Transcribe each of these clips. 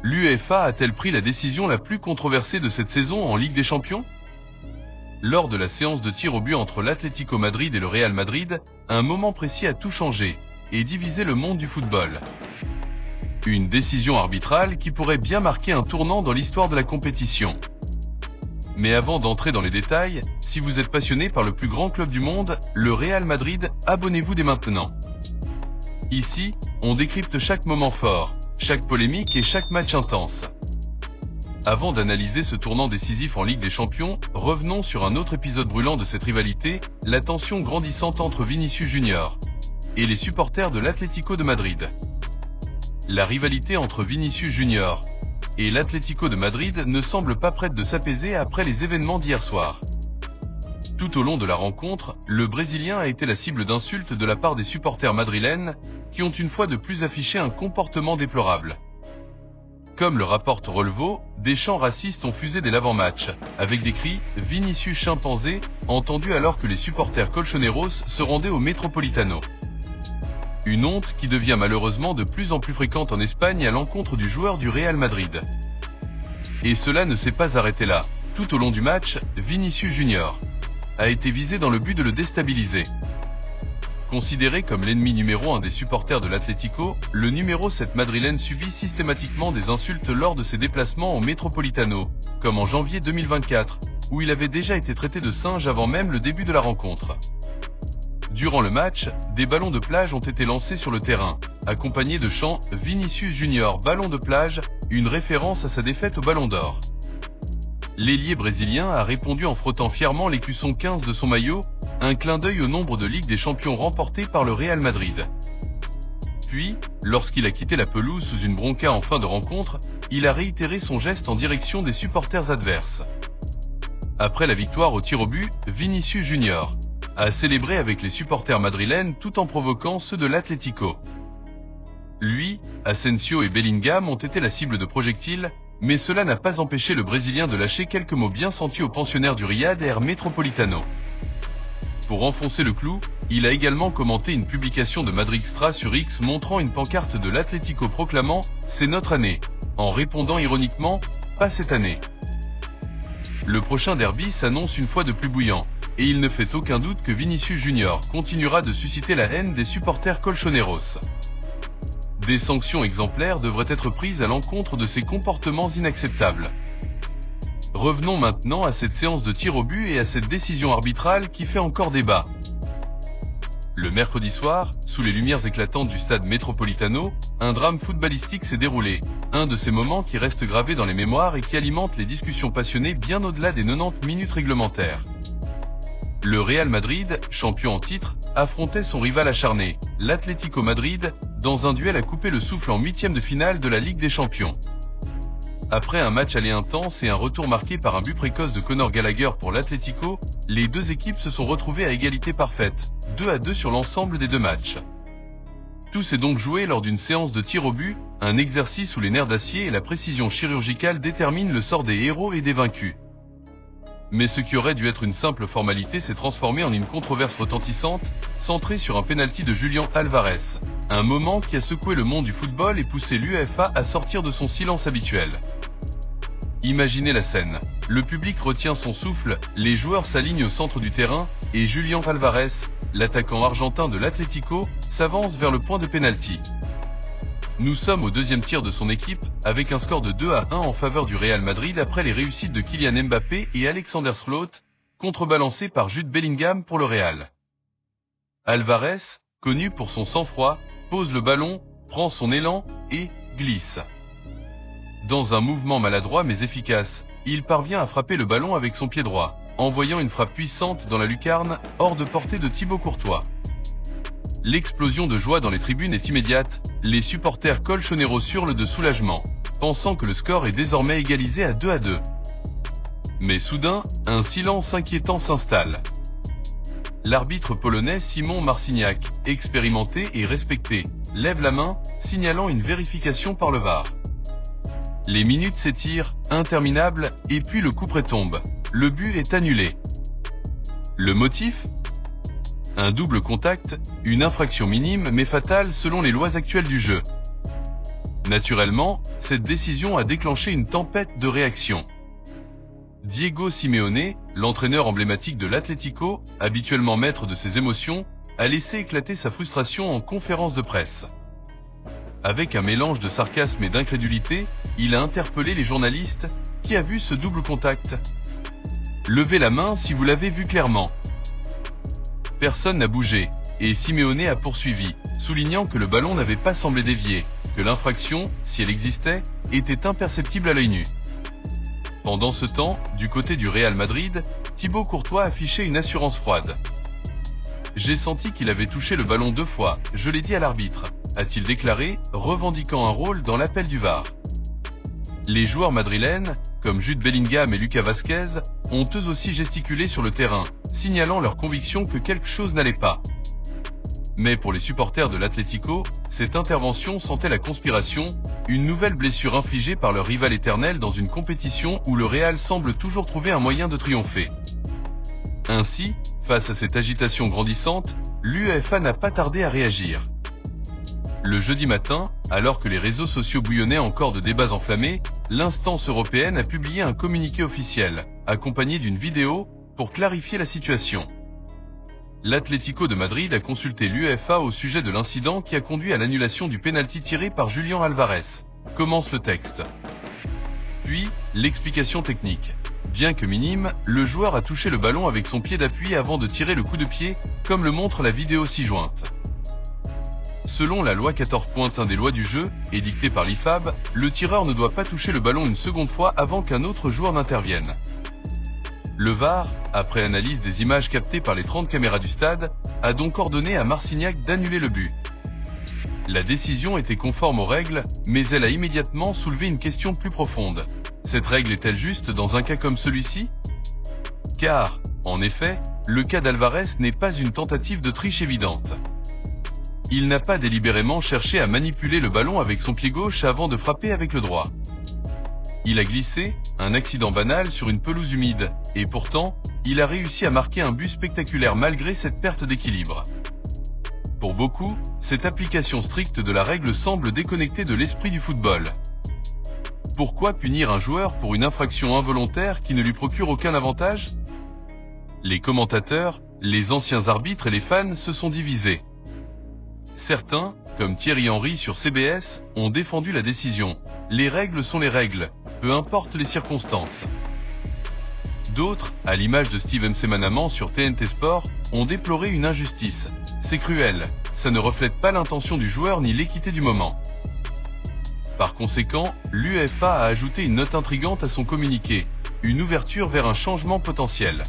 L'UEFA a-t-elle pris la décision la plus controversée de cette saison en Ligue des Champions? Lors de la séance de tir au but entre l'Atlético Madrid et le Real Madrid, un moment précis a tout changé et divisé le monde du football. Une décision arbitrale qui pourrait bien marquer un tournant dans l'histoire de la compétition. Mais avant d'entrer dans les détails, si vous êtes passionné par le plus grand club du monde, le Real Madrid, abonnez-vous dès maintenant. Ici, on décrypte chaque moment fort, chaque polémique et chaque match intense. Avant d'analyser ce tournant décisif en Ligue des Champions, revenons sur un autre épisode brûlant de cette rivalité, la tension grandissante entre Vinicius Junior et les supporters de l'Atlético de Madrid. La rivalité entre Vinicius Junior et l'Atlético de Madrid ne semble pas prête de s'apaiser après les événements d'hier soir. Tout au long de la rencontre, le Brésilien a été la cible d'insultes de la part des supporters madrilènes, qui ont une fois de plus affiché un comportement déplorable. Comme le rapporte Relevo, des chants racistes ont fusé dès l'avant-match, avec des cris « Vinicius chimpanzé » entendus alors que les supporters colchoneros se rendaient au Metropolitano. Une honte qui devient malheureusement de plus en plus fréquente en Espagne à l'encontre du joueur du Real Madrid. Et cela ne s'est pas arrêté là. Tout au long du match, Vinicius Junior a été visé dans le but de le déstabiliser. Considéré comme l'ennemi numéro 1 des supporters de l'Atlético, le numéro 7 madrilène subit systématiquement des insultes lors de ses déplacements au Metropolitano, comme en janvier 2024, où il avait déjà été traité de singe avant même le début de la rencontre. Durant le match, des ballons de plage ont été lancés sur le terrain, accompagnés de chants « Vinicius Junior ballon de plage », une référence à sa défaite au Ballon d'Or. L'ailier brésilien a répondu en frottant fièrement l'écusson 15 de son maillot, un clin d'œil au nombre de Ligue des Champions remportés par le Real Madrid. Puis, lorsqu'il a quitté la pelouse sous une bronca en fin de rencontre, il a réitéré son geste en direction des supporters adverses. Après la victoire au tir au but, Vinicius Junior a célébré avec les supporters madrilènes tout en provoquant ceux de l'Atlético. Lui, Asensio et Bellingham ont été la cible de projectiles, mais cela n'a pas empêché le Brésilien de lâcher quelques mots bien sentis aux pensionnaires du Riad Air Metropolitano. Pour enfoncer le clou, il a également commenté une publication de Madridistra sur X montrant une pancarte de l'Atlético proclamant « C'est notre année », en répondant ironiquement « Pas cette année ». Le prochain derby s'annonce une fois de plus bouillant, et il ne fait aucun doute que Vinicius Junior continuera de susciter la haine des supporters colchoneros. Des sanctions exemplaires devraient être prises à l'encontre de ces comportements inacceptables. Revenons maintenant à cette séance de tir au but et à cette décision arbitrale qui fait encore débat. Le mercredi soir, sous les lumières éclatantes du stade Metropolitano, un drame footballistique s'est déroulé, un de ces moments qui restent gravés dans les mémoires et qui alimentent les discussions passionnées bien au-delà des 90 minutes réglementaires. Le Real Madrid, champion en titre, affrontait son rival acharné, l'Atlético Madrid, dans un duel à couper le souffle en huitième de finale de la Ligue des Champions. Après un match aller intense et un retour marqué par un but précoce de Conor Gallagher pour l'Atlético, les deux équipes se sont retrouvées à égalité parfaite, 2-2 sur l'ensemble des deux matchs. Tout s'est donc joué lors d'une séance de tir au but, un exercice où les nerfs d'acier et la précision chirurgicale déterminent le sort des héros et des vaincus. Mais ce qui aurait dû être une simple formalité s'est transformé en une controverse retentissante, centrée sur un pénalty de Julián Álvarez, un moment qui a secoué le monde du football et poussé l'UEFA à sortir de son silence habituel. Imaginez la scène. Le public retient son souffle, les joueurs s'alignent au centre du terrain, et Julián Álvarez, l'attaquant argentin de l'Atlético, s'avance vers le point de pénalty. Nous sommes au deuxième tir de son équipe, avec un score de 2-1 en faveur du Real Madrid après les réussites de Kylian Mbappé et Alexander Sørloth, contrebalancées par Jude Bellingham pour le Real. Álvarez, connu pour son sang-froid, pose le ballon, prend son élan, et glisse. Dans un mouvement maladroit mais efficace, il parvient à frapper le ballon avec son pied droit, envoyant une frappe puissante dans la lucarne, hors de portée de Thibaut Courtois. L'explosion de joie dans les tribunes est immédiate, les supporters colchoneros hurlent de soulagement, pensant que le score est désormais égalisé à 2-2. Mais soudain, un silence inquiétant s'installe. L'arbitre polonais Simon Marciniak, expérimenté et respecté, lève la main, signalant une vérification par le VAR. Les minutes s'étirent, interminables, et puis le coup-près tombe. Le but est annulé. Le motif ? Un double contact, une infraction minime mais fatale selon les lois actuelles du jeu. Naturellement, cette décision a déclenché une tempête de réactions. Diego Simeone, l'entraîneur emblématique de l'Atlético, habituellement maître de ses émotions, a laissé éclater sa frustration en conférence de presse. Avec un mélange de sarcasme et d'incrédulité, il a interpellé les journalistes. Qui a vu ce double contact? Levez la main si vous l'avez vu clairement. Personne n'a bougé, et Simeone a poursuivi, soulignant que le ballon n'avait pas semblé dévier, que l'infraction, si elle existait, était imperceptible à l'œil nu. Pendant ce temps, du côté du Real Madrid, Thibaut Courtois affichait une assurance froide. J'ai senti qu'il avait touché le ballon 2 fois, je l'ai dit à l'arbitre, a-t-il déclaré, revendiquant un rôle dans l'appel du VAR. Les joueurs madrilènes, comme Jude Bellingham et Lucas Vazquez, ont eux aussi gesticulé sur le terrain, signalant leur conviction que quelque chose n'allait pas. Mais pour les supporters de l'Atlético, cette intervention sentait la conspiration, une nouvelle blessure infligée par leur rival éternel dans une compétition où le Real semble toujours trouver un moyen de triompher. Ainsi, face à cette agitation grandissante, l'UEFA n'a pas tardé à réagir. Le jeudi matin, alors que les réseaux sociaux bouillonnaient encore de débats enflammés, l'instance européenne a publié un communiqué officiel, accompagné d'une vidéo, pour clarifier la situation. L'Atlético de Madrid a consulté l'UEFA au sujet de l'incident qui a conduit à l'annulation du pénalty tiré par Julián Álvarez. Commence le texte. Puis, l'explication technique. Bien que minime, le joueur a touché le ballon avec son pied d'appui avant de tirer le coup de pied, comme le montre la vidéo ci-jointe. Selon la loi 14.1 des lois du jeu, édictée par l'IFAB, le tireur ne doit pas toucher le ballon une seconde fois avant qu'un autre joueur n'intervienne. Le VAR, après analyse des images captées par les 30 caméras du stade, a donc ordonné à Marcignac d'annuler le but. La décision était conforme aux règles, mais elle a immédiatement soulevé une question plus profonde. Cette règle est-elle juste dans un cas comme celui-ci? Car, en effet, le cas d'Alvarez n'est pas une tentative de triche évidente. Il n'a pas délibérément cherché à manipuler le ballon avec son pied gauche avant de frapper avec le droit. Il a glissé, un accident banal sur une pelouse humide, et pourtant, il a réussi à marquer un but spectaculaire malgré cette perte d'équilibre. Pour beaucoup, cette application stricte de la règle semble déconnectée de l'esprit du football. Pourquoi punir un joueur pour une infraction involontaire qui ne lui procure aucun avantage? Les commentateurs, les anciens arbitres et les fans se sont divisés. Certains, comme Thierry Henry sur CBS, ont défendu la décision. Les règles sont les règles, peu importe les circonstances. D'autres, à l'image de Steve Manaman sur TNT Sport, ont déploré une injustice. C'est cruel, ça ne reflète pas l'intention du joueur ni l'équité du moment. Par conséquent, l'UEFA a ajouté une note intrigante à son communiqué, une ouverture vers un changement potentiel.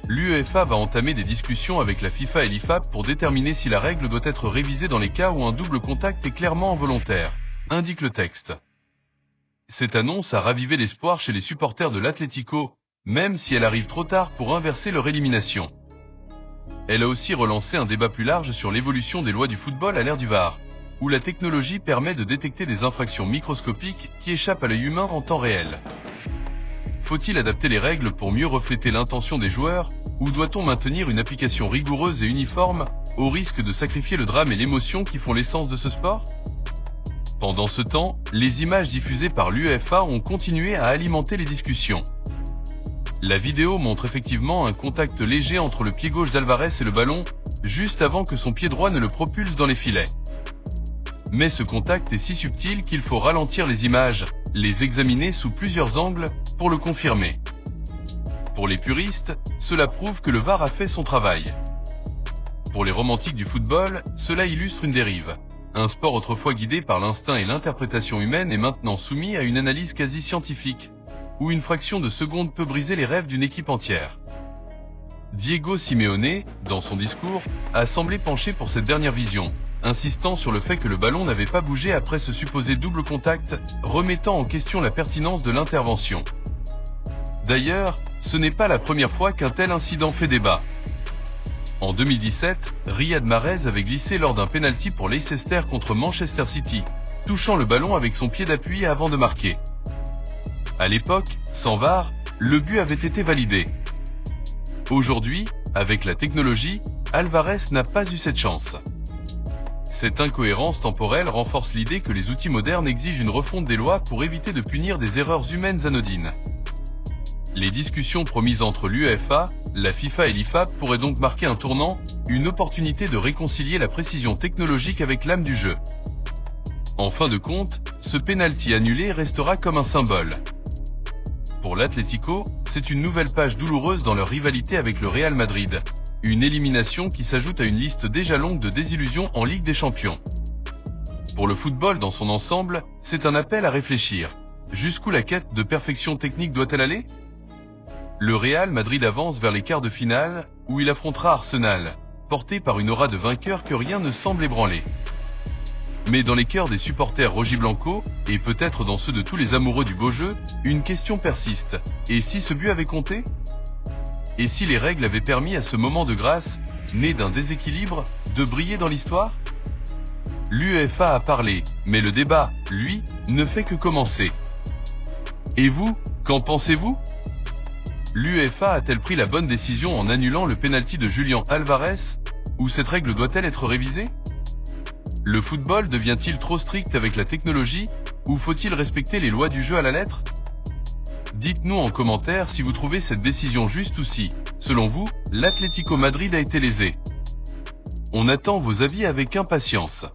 L'UEFA va entamer des discussions avec la FIFA et l'IFAB pour déterminer si la règle doit être révisée dans les cas où un double contact est clairement involontaire, indique le texte. Cette annonce a ravivé l'espoir chez les supporters de l'Atlético, même si elle arrive trop tard pour inverser leur élimination. Elle a aussi relancé un débat plus large sur l'évolution des lois du football à l'ère du VAR, où la technologie permet de détecter des infractions microscopiques qui échappent à l'œil humain en temps réel. Faut-il adapter les règles pour mieux refléter l'intention des joueurs, ou doit-on maintenir une application rigoureuse et uniforme, au risque de sacrifier le drame et l'émotion qui font l'essence de ce sport? Pendant ce temps, les images diffusées par l'UEFA ont continué à alimenter les discussions. La vidéo montre effectivement un contact léger entre le pied gauche d'Alvarez et le ballon, juste avant que son pied droit ne le propulse dans les filets. Mais ce contact est si subtil qu'il faut ralentir les images, les examiner sous plusieurs angles, pour le confirmer. Pour les puristes, cela prouve que le VAR a fait son travail. Pour les romantiques du football, cela illustre une dérive. Un sport autrefois guidé par l'instinct et l'interprétation humaine est maintenant soumis à une analyse quasi scientifique, où une fraction de seconde peut briser les rêves d'une équipe entière. Diego Simeone, dans son discours, a semblé pencher pour cette dernière vision, insistant sur le fait que le ballon n'avait pas bougé après ce supposé double contact, remettant en question la pertinence de l'intervention. D'ailleurs, ce n'est pas la première fois qu'un tel incident fait débat. En 2017, Riyad Mahrez avait glissé lors d'un pénalty pour Leicester contre Manchester City, touchant le ballon avec son pied d'appui avant de marquer. À l'époque, sans VAR, le but avait été validé. Aujourd'hui, avec la technologie, Alvarez n'a pas eu cette chance. Cette incohérence temporelle renforce l'idée que les outils modernes exigent une refonte des lois pour éviter de punir des erreurs humaines anodines. Les discussions promises entre l'UEFA, la FIFA et l'IFAB pourraient donc marquer un tournant, une opportunité de réconcilier la précision technologique avec l'âme du jeu. En fin de compte, ce pénalty annulé restera comme un symbole. Pour l'Atlético, c'est une nouvelle page douloureuse dans leur rivalité avec le Real Madrid. Une élimination qui s'ajoute à une liste déjà longue de désillusions en Ligue des Champions. Pour le football dans son ensemble, c'est un appel à réfléchir. Jusqu'où la quête de perfection technique doit-elle aller ? Le Real Madrid avance vers les quarts de finale, où il affrontera Arsenal, porté par une aura de vainqueur que rien ne semble ébranler. Mais dans les cœurs des supporters rojiblanco, et peut-être dans ceux de tous les amoureux du beau jeu, une question persiste. Et si ce but avait compté ? Et si les règles avaient permis à ce moment de grâce, né d'un déséquilibre, de briller dans l'histoire ? L'UEFA a parlé, mais le débat, lui, ne fait que commencer. Et vous, qu'en pensez-vous ? L'UEFA a-t-elle pris la bonne décision en annulant le pénalty de Julián Álvarez ? Ou cette règle doit-elle être révisée ? Le football devient-il trop strict avec la technologie, ou faut-il respecter les lois du jeu à la lettre ? Dites-nous en commentaire si vous trouvez cette décision juste ou si, selon vous, l'Atlético Madrid a été lésé. On attend vos avis avec impatience.